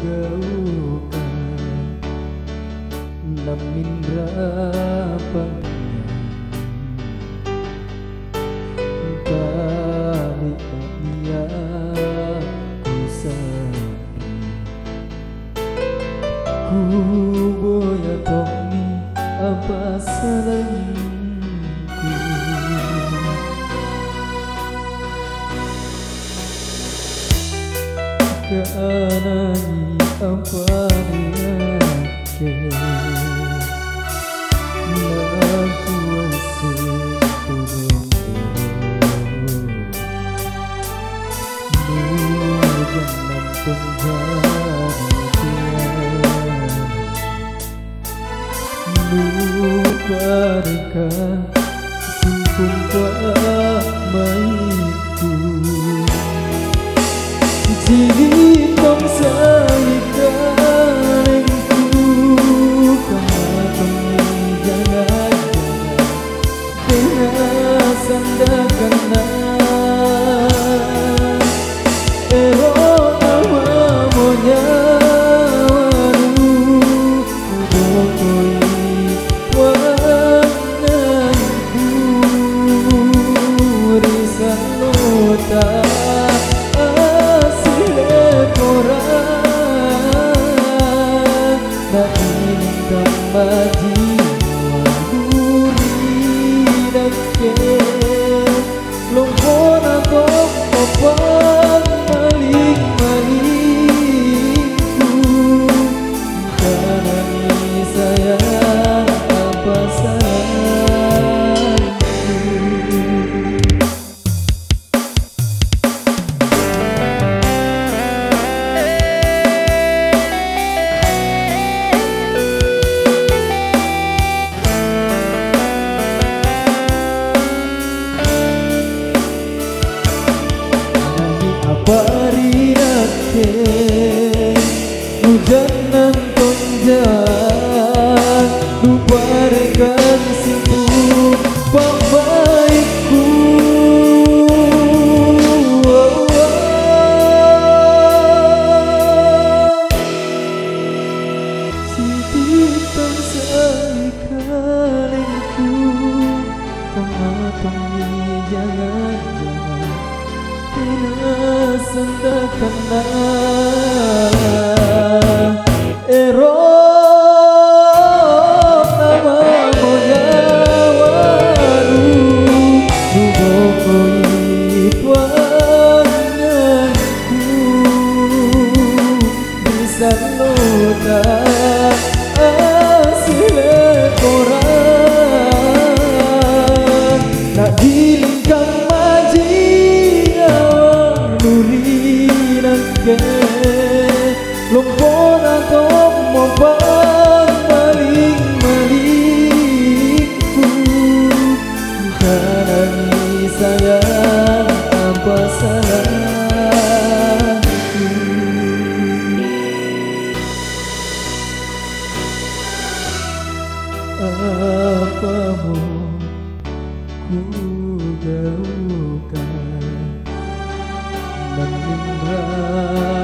gaungkan namin rapangnya balik iya ku sapi ku boya tomi apa salahku keanani apa niake laku asik turun jangan luparka simpung maiku Jintong salikalengku kama pengjaga-jaga dengan sandakana Parinake hujanan tonjang luparekan simpung pambaiku Sintitang salikalengku kama-kami jangan-jangan sendakana erok nama moyawaru dubokoi tuanganku bisa nota asile koran nak dilingkang maji lumpona tomo maling-malingku karena sayang apa salahku apa mau ku gaungkan namin